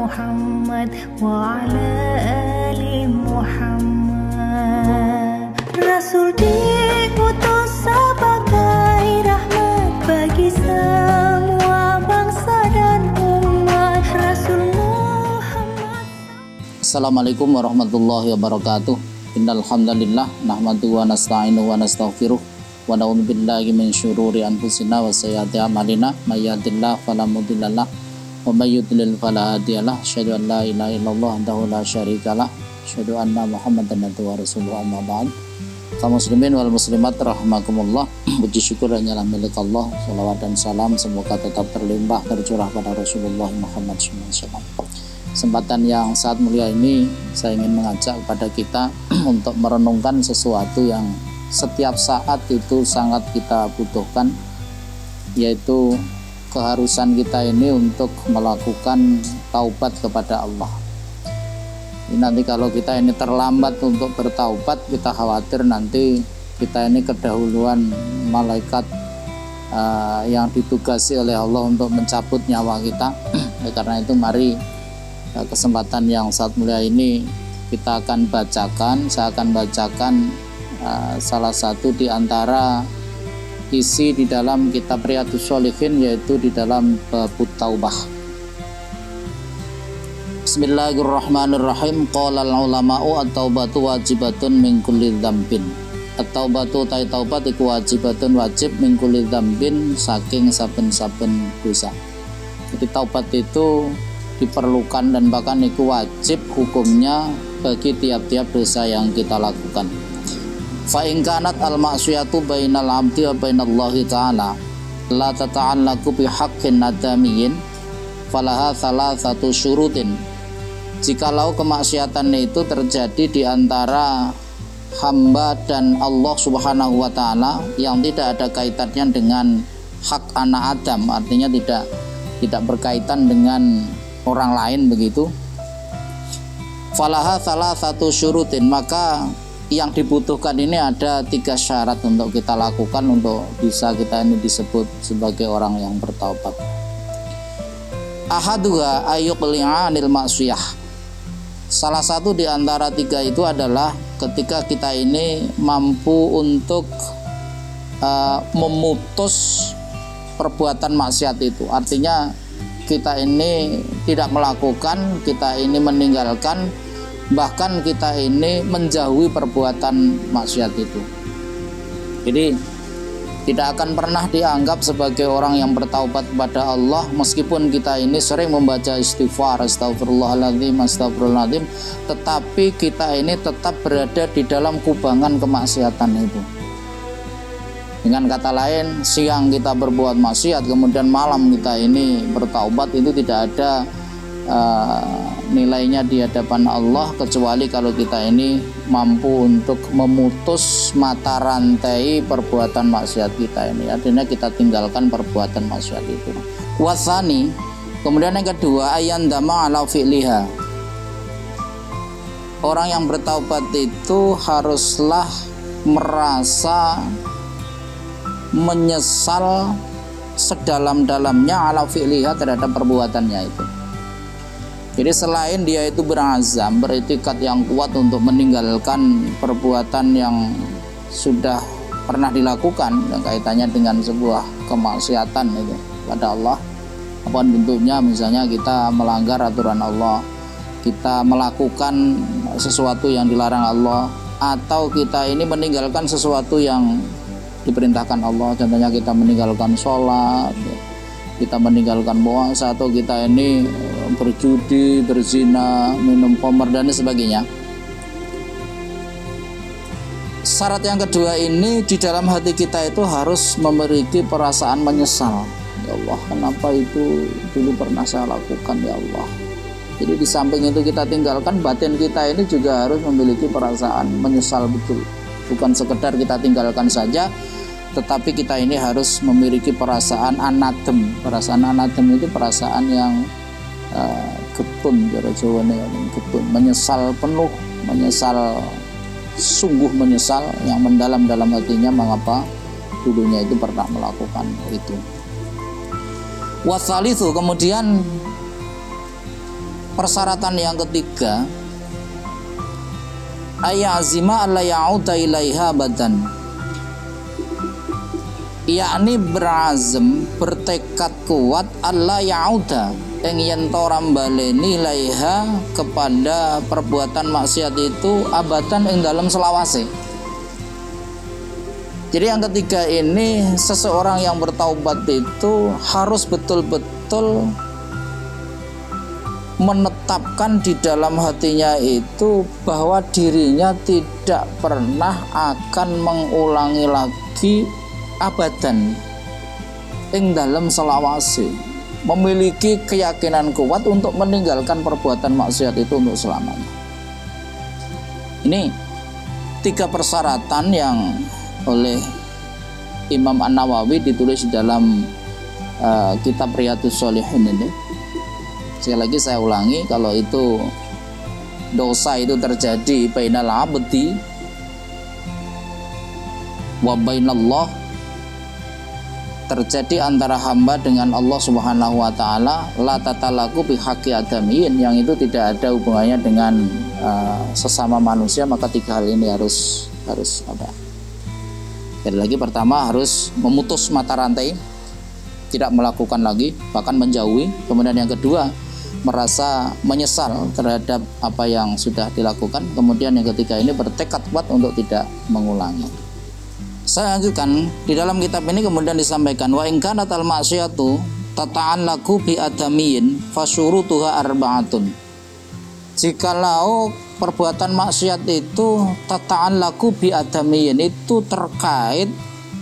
Muhammad wa ala ali Muhammad. Rasul diutus sebagai rahmat bagi semua bangsa dan umat. Rasul Muhammad. Assalamualaikum warahmatullahi wabarakatuh. Innal hamdalillah nahmaduhu wa nasta'inuhu wa nastaghfiruh wa na'udzu billahi min syururi anfusina wa sayyiati a'malina may yahdihillahu fala mudhillalah wa may yudlil fala hadiyalah. Asyhadu an la ilaha illallah wahdahu la syarikalah, asyhadu anna Muhammadan abduhu wa rasuluhu, amma ba'd. Kaum muslimin wal muslimat rahimakumullah, puji syukur hanyalah milik Allah. Salawat dan salam semoga tetap terlimpah tercurah pada Rasulullah Muhammad SAW. Kesempatan yang sangat mulia ini saya ingin mengajak kepada kita untuk merenungkan sesuatu yang setiap saat itu sangat kita butuhkan, yaitu keharusan kita ini untuk melakukan taubat kepada Allah. Nanti kalau kita ini terlambat untuk bertaubat, kita khawatir nanti kita ini kedahuluan malaikat yang ditugasi oleh Allah untuk mencabut nyawa kita. Karena itu mari kesempatan yang sangat mulia ini kita akan bacakan, saya akan bacakan salah satu di antara isi di dalam kitab Riyadhus Shalihin, yaitu di dalam bab taubah. Bismillahirrahmanirrahim. Qala al-ulama'u at-taubatu wajibatun min kulli dzambin. At-taubatu taubat iku wajibatun wajib min kulli dzambin, saking saben-saben dosa. Jadi taubat itu diperlukan dan bahkan itu wajib hukumnya bagi tiap-tiap dosa yang kita lakukan. Fa in kanat al ma'siyatu bainal 'abdi wa bainallahi ta'ala la tata'allaqu bi haqqin adamiyyin falaha thalathatu syurutin. Jikalau kemaksiatan itu terjadi di antara hamba dan Allah Subhanahu wa taala yang tidak ada kaitannya dengan hak anak Adam, artinya tidak berkaitan dengan orang lain begitu. Falaha salah satu syurutin, maka yang dibutuhkan ini ada 3 syarat untuk kita lakukan untuk bisa kita ini disebut sebagai orang yang bertaubat. Ahaduha ayyuqli'a anil ma'siyah. Salah satu di antara 3 itu adalah ketika kita ini mampu untuk memutus perbuatan maksiat itu. Artinya kita ini tidak melakukan, kita ini meninggalkan, bahkan kita ini menjauhi perbuatan maksiat itu. Jadi tidak akan pernah dianggap sebagai orang yang bertaubat kepada Allah meskipun kita ini sering membaca istighfar, astagfirullahaladzim, astagfirullahaladzim, tetapi kita ini tetap berada di dalam kubangan kemaksiatan itu. Dengan kata lain, siang kita berbuat maksiat, kemudian malam kita ini bertaubat, itu tidak ada nilainya di hadapan Allah kecuali kalau kita ini mampu untuk memutus mata rantai perbuatan maksiat kita ini. Artinya kita tinggalkan perbuatan maksiat itu. Wasani, kemudian yang kedua, ayandama ala fi'liha. Orang yang bertaubat itu haruslah merasa menyesal sedalam-dalamnya ala fi'liha, terhadap perbuatannya itu. Jadi selain dia itu berazam, beriktikad yang kuat untuk meninggalkan perbuatan yang sudah pernah dilakukan yang kaitannya dengan sebuah kemaksiatan itu pada Allah, apapun bentuknya, misalnya kita melanggar aturan Allah, kita melakukan sesuatu yang dilarang Allah, atau kita ini meninggalkan sesuatu yang diperintahkan Allah, contohnya kita meninggalkan sholat, kita meninggalkan puasa, atau kita ini berjudi, berzina, minum khamr dan sebagainya. Syarat yang kedua ini, di dalam hati kita itu harus memiliki perasaan menyesal. Ya Allah, kenapa itu dulu pernah saya lakukan, ya Allah. Jadi di samping itu kita tinggalkan, batin kita ini juga harus memiliki perasaan menyesal betul. Bukan sekedar kita tinggalkan saja, tetapi kita ini harus memiliki perasaan anadem. Perasaan anadem itu perasaan yang getun, cara Jawane getun, menyesal penuh, menyesal, sungguh menyesal yang mendalam dalam hatinya mengapa dulunya itu pernah melakukan itu. Wasalithu, kemudian persyaratan yang ketiga, ayazima alla ya'uda ilaiha badan, yakni berazam, bertekad kuat alla ya'uda yang yen ora baleni ilaiha kepada perbuatan maksiat itu abadan ing dalam selawase. Jadi yang ketiga ini, seseorang yang bertaubat itu harus betul-betul menetapkan di dalam hatinya itu bahwa dirinya tidak pernah akan mengulangi lagi abadan ing dalam selawase, memiliki keyakinan kuat untuk meninggalkan perbuatan maksiat itu untuk selamanya. Ini 3 persyaratan yang oleh Imam An-Nawawi ditulis di dalam kitab Riyadhus Shalihin ini. Sekali lagi saya ulangi, kalau itu dosa itu terjadi bainal abdi wa bainallah, terjadi antara hamba dengan Allah Subhanahu wa taala, la tatalaku bihaqqi adamiyin, yang itu tidak ada hubungannya dengan sesama manusia, maka 3 hal ini harus ada. Jadi lagi, pertama harus memutus mata rantai, tidak melakukan lagi, bahkan menjauhi. Kemudian yang kedua, merasa menyesal terhadap apa yang sudah dilakukan. Kemudian yang ketiga ini bertekad kuat untuk tidak mengulangi. Saya lanjutkan, di dalam kitab ini kemudian disampaikan, wa in kanat al ma'siyatu tata'allaqu bi adamiyin fasyurutuha arba'atun. Jikalau perbuatan maksiat itu tata'allaqu bi adamiyin, itu terkait,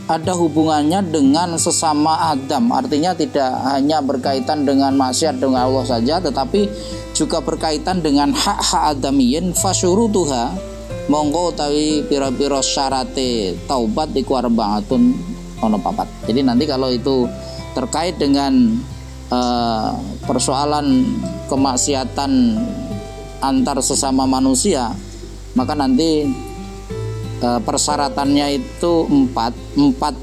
ada hubungannya dengan sesama Adam, artinya tidak hanya berkaitan dengan maksiat dengan Allah saja, tetapi juga berkaitan dengan hak-hak adamiyin, fasyurutuha, monggo utawi pira-pira syarate taubat iku arba'atun, ono 4. Jadi nanti kalau itu terkait dengan persoalan kemaksiatan antar sesama manusia, maka nanti persyaratannya itu 4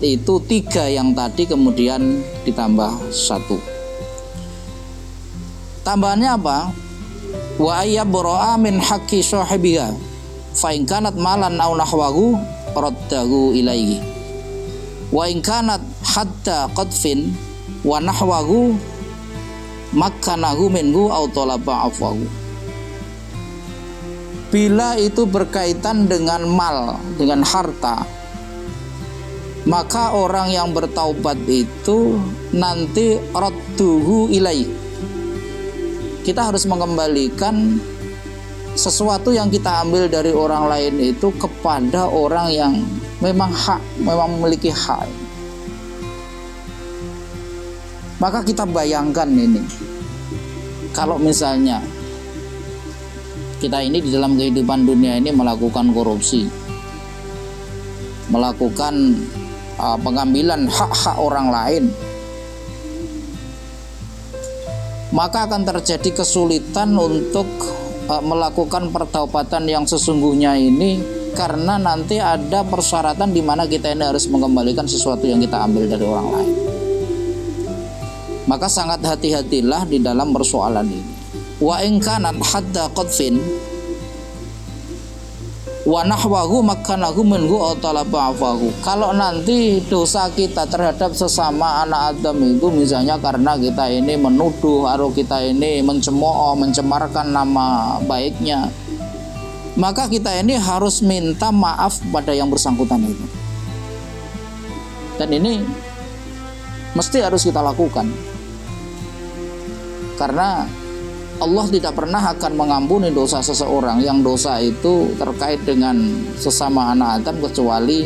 itu 3 yang tadi kemudian ditambah 1. Tambahannya apa? Wa ayyabro'a min haqqi sahibiha fa in kanat malan aw nahwahu raddahu ilaihi wa in kanat hatta qadfin wa nahwahu makkanahu minhu aw talaba afwahu. Bila itu berkaitan dengan mal, dengan harta, maka orang yang bertaubat itu nanti radduhu ilaihi, kita harus mengembalikan sesuatu yang kita ambil dari orang lain itu kepada orang yang memang memiliki hak. Maka kita bayangkan ini, kalau misalnya kita ini di dalam kehidupan dunia ini melakukan korupsi, melakukan pengambilan hak-hak orang lain, maka akan terjadi kesulitan untuk melakukan pertaubatan yang sesungguhnya ini, karena nanti ada persyaratan di mana kita ini harus mengembalikan sesuatu yang kita ambil dari orang lain. Maka sangat hati-hatilah di dalam persoalan ini. Wa in kanat hadda qadfin wa nahwahu makkanahu minhu aw talaba afahu. Kalau nanti dosa kita terhadap sesama anak Adam itu misalnya karena kita ini menuduh atau kita ini mencemooh, mencemarkan nama baiknya, maka kita ini harus minta maaf pada yang bersangkutan itu. Dan ini mesti harus kita lakukan, karena Allah tidak pernah akan mengampuni dosa seseorang yang dosa itu terkait dengan sesama anak Adam, kecuali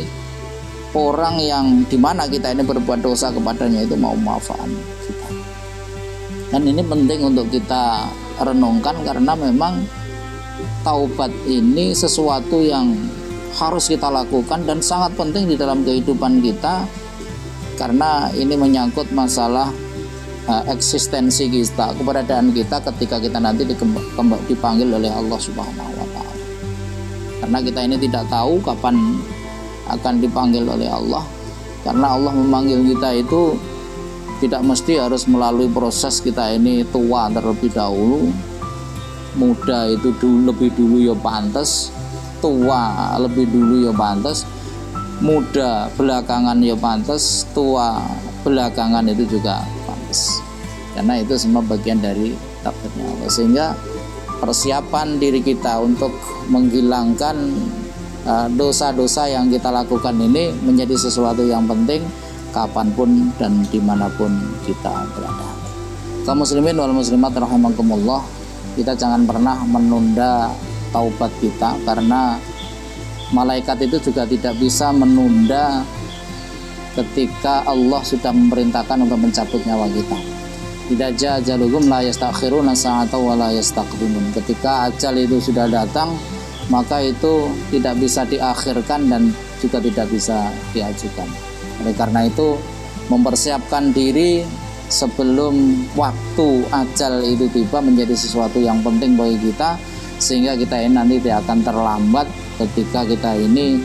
orang yang dimana kita ini berbuat dosa kepadanya itu mau maafan kita. Dan ini penting untuk kita renungkan, karena memang taubat ini sesuatu yang harus kita lakukan dan sangat penting di dalam kehidupan kita, karena ini menyangkut masalah eksistensi kita, keberadaan kita ketika kita nanti dipanggil oleh Allah Subhanahu wa taala. Karena kita ini tidak tahu kapan akan dipanggil oleh Allah, karena Allah memanggil kita itu tidak mesti harus melalui proses kita ini tua terlebih dahulu, muda itu lebih dulu ya pantes, tua lebih dulu ya pantes, muda belakangan ya pantes, tua belakangan itu juga pantes. Karena itu semua bagian dari takdirnya Allah. Sehingga persiapan diri kita untuk menghilangkan dosa-dosa yang kita lakukan ini menjadi sesuatu yang penting kapanpun dan dimanapun kita berada. Kaum muslimin wal muslimat rahimakumullah, kita jangan pernah menunda taubat kita, karena malaikat itu juga tidak bisa menunda ketika Allah sudah memerintahkan untuk mencabut nyawa kita. Idza jaa ajaluhum la yastakhiruna sa'atan wa la yastaqdimun. Ketika ajal itu sudah datang, maka itu tidak bisa diakhirkan dan juga tidak bisa diajukan. Oleh karena itu, mempersiapkan diri sebelum waktu ajal itu tiba menjadi sesuatu yang penting bagi kita, sehingga kita ini nanti tidak akan terlambat ketika kita ini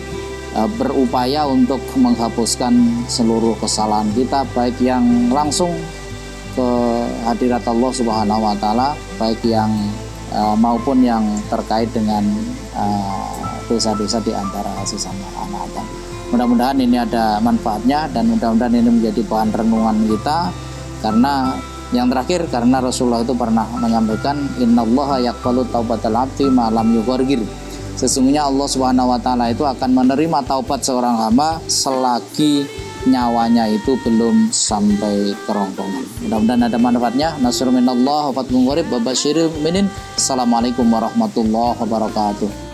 berupaya untuk menghapuskan seluruh kesalahan kita, baik yang langsung ke hadirat Allah Subhanahu wa taala, baik yang maupun yang terkait dengan dosa-dosa di antara sesama anak Adam. Mudah-mudahan ini ada manfaatnya dan mudah-mudahan ini menjadi bahan renungan kita, karena yang terakhir, karena Rasulullah itu pernah menyampaikan, innallaha yaqbalu taubatal abdi ma lam yughargir. Sesungguhnya Allah Subhanahu wa taala itu akan menerima taubat seorang hamba selagi nyawanya itu belum sampai kerongkongan. Mudah-mudahan ada manfaatnya. Nasrun minallah wa fathun qarib wa basyiril mu'minin. Assalamualaikum warahmatullahi wabarakatuh.